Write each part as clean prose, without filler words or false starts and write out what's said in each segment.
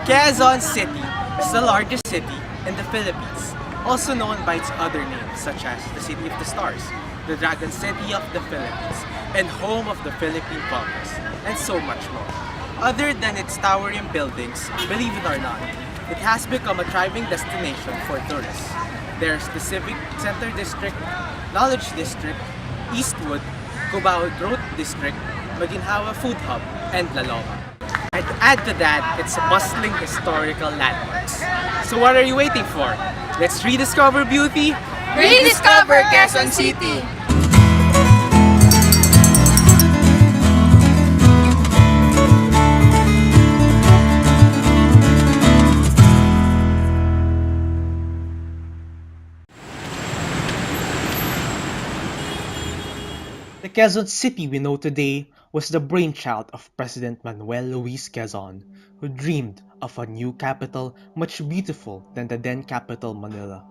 Quezon City is the largest city in the Philippines, also known by its other names such as the City of the Stars, the Dragon City of the Philippines, and home of the Philippine Congress, and so much more. Other than its towering buildings, believe it or not, it has become a thriving destination for tourists. There's the Civic Center District, Knowledge District, Eastwood, Cubao Growth District, Maginhawa Food Hub, and Lalaine. And to add to that, it's a bustling historical landmarks. So what are you waiting for? Let's rediscover beauty! Rediscover Quezon City! The Quezon City we know today was the brainchild of President Manuel Luis Quezon, who dreamed of a new capital much beautiful than the then capital Manila.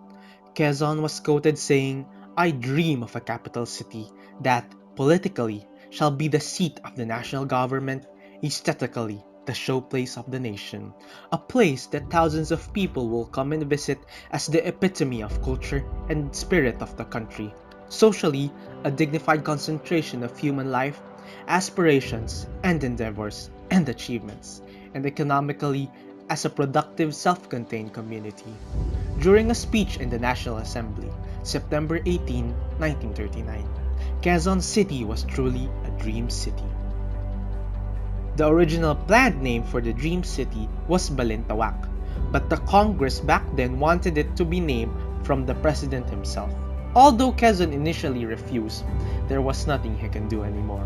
Quezon was quoted saying, "I dream of a capital city that, politically, shall be the seat of the national government, aesthetically, the showplace of the nation, a place that thousands of people will come and visit as the epitome of culture and spirit of the country. Socially, a dignified concentration of human life, aspirations and endeavors and achievements, and economically, as a productive self-contained community." During a speech in the National Assembly, September 18, 1939, Quezon City was truly a dream city. The original planned name for the dream city was Balintawak, but the Congress back then wanted it to be named from the president himself. Although Quezon initially refused, there was nothing he can do anymore.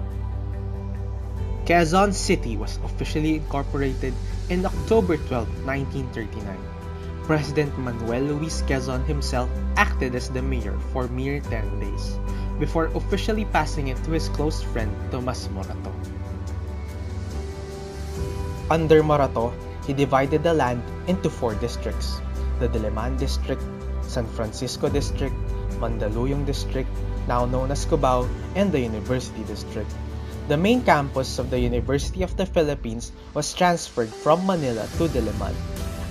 Quezon City was officially incorporated in October 12, 1939. President Manuel Luis Quezon himself acted as the mayor for mere 10 days, before officially passing it to his close friend Tomas Morato. Under Morato, he divided the land into 4 districts: the Diliman District, San Francisco District, Mandaluyong District, now known as Cubao, and the University District. The main campus of the University of the Philippines was transferred from Manila to Diliman.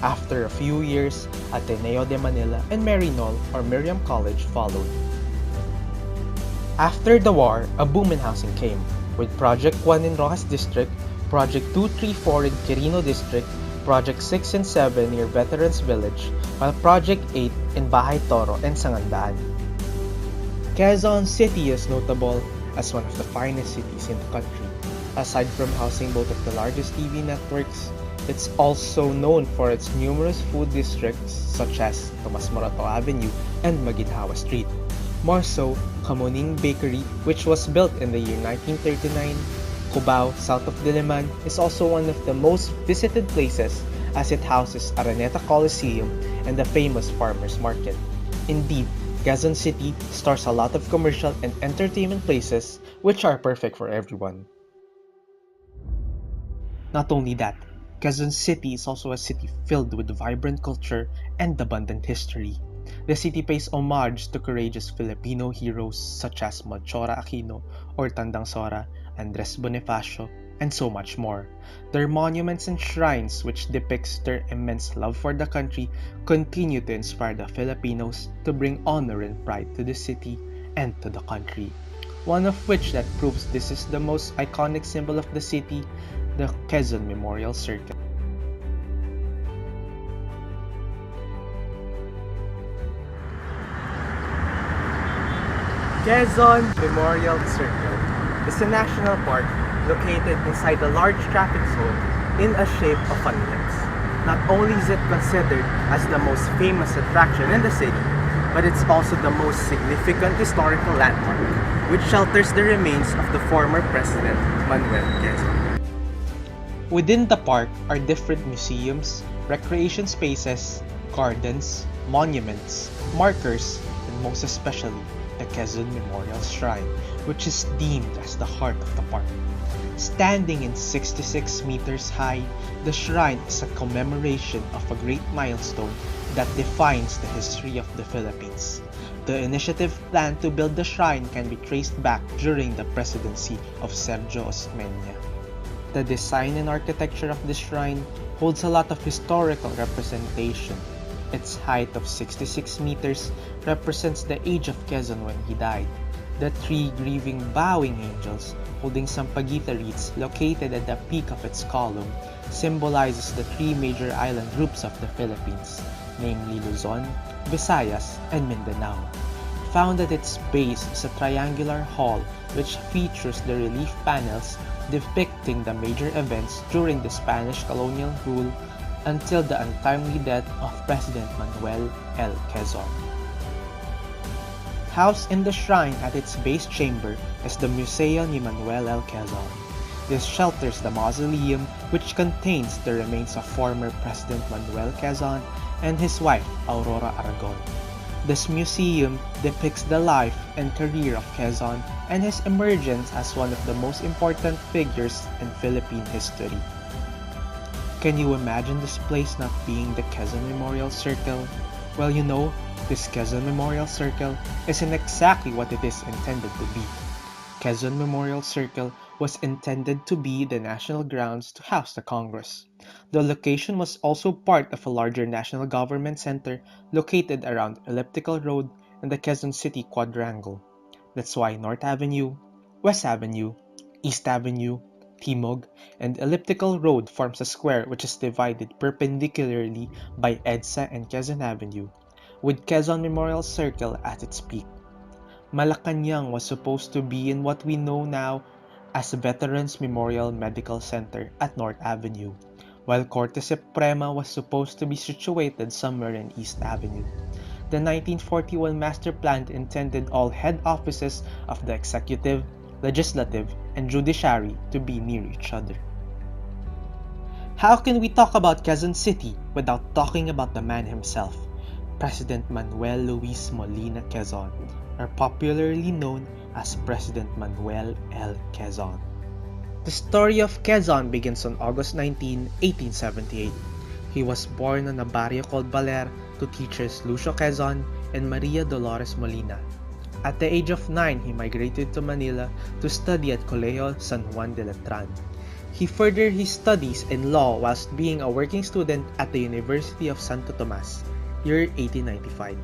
After a few years, Ateneo de Manila and Marinol or Miriam College followed. After the war, a boom in housing came, with Project 1 in Rojas District, Project 2, 3, 4 in Quirino District, Project 6 and 7 near Veterans Village, while Project 8 in Bahay Toro and Sangandaan. Quezon City is notable as one of the finest cities in the country. Aside from housing both of the largest TV networks, it's also known for its numerous food districts such as Tomas Morato Avenue and Maginhawa Street. More so, Kamuning Bakery, which was built in the year 1939, Cubao, south of Diliman, is also one of the most visited places as it houses Araneta Coliseum and the famous Farmers Market. Indeed, Quezon City stores a lot of commercial and entertainment places which are perfect for everyone. Not only that, Quezon City is also a city filled with vibrant culture and abundant history. The city pays homage to courageous Filipino heroes such as Melchora Aquino or Tandang Sora, Andres Bonifacio, and so much more. Their monuments and shrines, which depicts their immense love for the country, continue to inspire the Filipinos to bring honor and pride to the city and to the country. One of which that proves this is the most iconic symbol of the city, the Quezon Memorial Circle. Quezon Memorial Circle is a national park located inside a large traffic zone in a shape of an ellipse. Not only is it considered as the most famous attraction in the city, but it's also the most significant historical landmark, which shelters the remains of the former President Manuel Quezon. Within the park are different museums, recreation spaces, gardens, monuments, markers, and most especially the Quezon Memorial Shrine, which is deemed as the heart of the park. Standing in 66 meters high, the shrine is a commemoration of a great milestone that defines the history of the Philippines. The initiative planned to build the shrine can be traced back during the presidency of Sergio Osmeña. The design and architecture of the shrine holds a lot of historical representation. Its height of 66 meters represents the age of Quezon when he died. The three grieving bowing angels holding sampaguita wreaths located at the peak of its column symbolizes the three major island groups of the Philippines, namely Luzon, Visayas, and Mindanao. Found at its base is a triangular hall which features the relief panels depicting the major events during the Spanish colonial rule until the untimely death of President Manuel L. Quezon. Housed in the shrine at its base chamber is the Museo ni Manuel L. Quezon. This shelters the mausoleum which contains the remains of former President Manuel Quezon and his wife Aurora Aragon. This museum depicts the life and career of Quezon and his emergence as one of the most important figures in Philippine history. Can you imagine this place not being the Quezon Memorial Circle? Well, you know, this Quezon Memorial Circle isn't exactly what it is intended to be. Quezon Memorial Circle was intended to be the national grounds to house the Congress. The location was also part of a larger national government center located around Elliptical Road and the Quezon City Quadrangle. That's why North Avenue, West Avenue, East Avenue, Timog, and Elliptical Road forms a square which is divided perpendicularly by EDSA and Quezon Avenue, with Quezon Memorial Circle at its peak. Malacanang was supposed to be in what we know now as Veterans Memorial Medical Center at North Avenue, while Corte Suprema was supposed to be situated somewhere in East Avenue. The 1941 master plan intended all head offices of the executive, legislative, and judiciary to be near each other. How can we talk about Quezon City without talking about the man himself, President Manuel Luis Molina Quezon, or popularly known as President Manuel L. Quezon. The story of Quezon begins on August 19, 1878. He was born on a barrio called Baler to teachers Lucio Quezon and Maria Dolores Molina. At the age of 9, he migrated to Manila to study at Colegio San Juan de Letran. He furthered his studies in law whilst being a working student at the University of Santo Tomas, year 1895.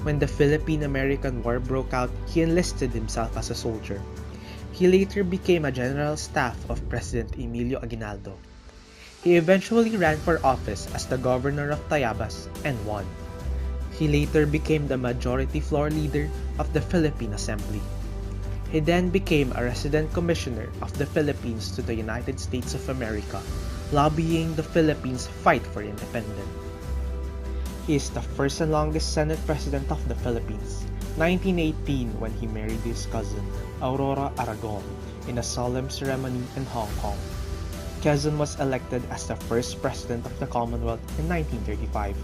When the Philippine-American War broke out, he enlisted himself as a soldier. He later became a general staff of President Emilio Aguinaldo. He eventually ran for office as the governor of Tayabas and won. He later became the majority floor leader of the Philippine Assembly. He then became a resident commissioner of the Philippines to the United States of America, lobbying the Philippines' fight for independence. He is the first and longest Senate President of the Philippines, 1918 when he married his cousin, Aurora Aragon, in a solemn ceremony in Hong Kong. Quezon was elected as the first President of the Commonwealth in 1935.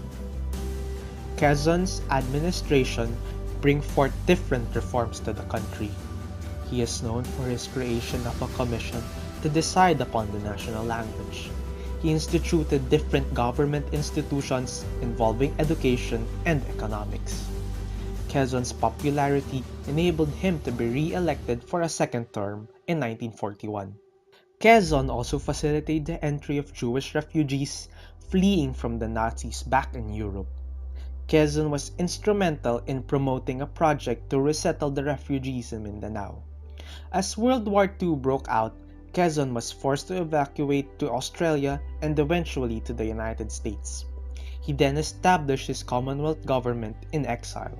Quezon's administration bring forth different reforms to the country. He is known for his creation of a commission to decide upon the national language. He instituted different government institutions involving education and economics. Quezon's popularity enabled him to be re-elected for a second term in 1941. Quezon also facilitated the entry of Jewish refugees fleeing from the Nazis back in Europe. Quezon was instrumental in promoting a project to resettle the refugees in Mindanao. As World War II broke out, Quezon was forced to evacuate to Australia and eventually to the United States. He then established his Commonwealth government in exile.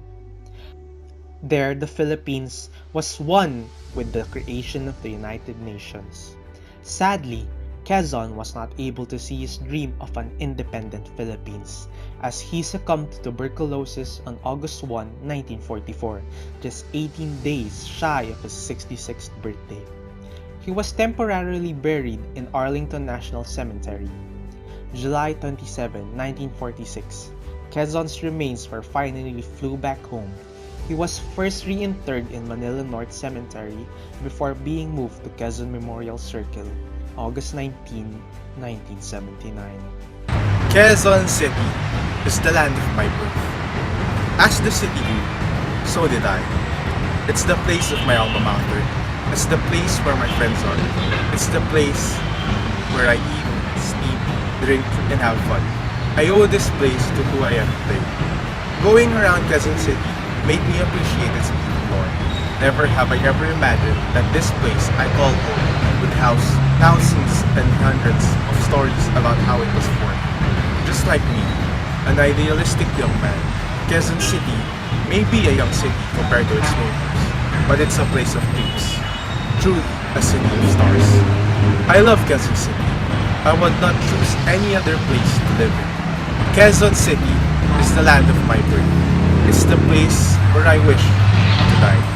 There, the Philippines was one with the creation of the United Nations. Sadly, Quezon was not able to see his dream of an independent Philippines, as he succumbed to tuberculosis on August 1, 1944, just 18 days shy of his 66th birthday. He was temporarily buried in Arlington National Cemetery. July 27, 1946, Quezon's remains were finally flew back home. He was first reinterred in Manila North Cemetery before being moved to Quezon Memorial Circle, August 19, 1979. Quezon City is the land of my birth. As the city grew, so did I. It's the place of my alma mater. It's the place where my friends are. It's the place where I eat, sleep, drink, and have fun. I owe this place to who I am today. Going around Quezon City made me appreciate its beauty more. Never have I ever imagined that this place I call home would house thousands and hundreds of stories about how it was formed. Just like me, an idealistic young man, Quezon City may be a young city compared to its neighbors, but it's a place of dreams. Truly, a city of stars. I love Quezon City. I would not choose any other place to live in. Quezon City is the land of my birth. It's the place where I wish to die.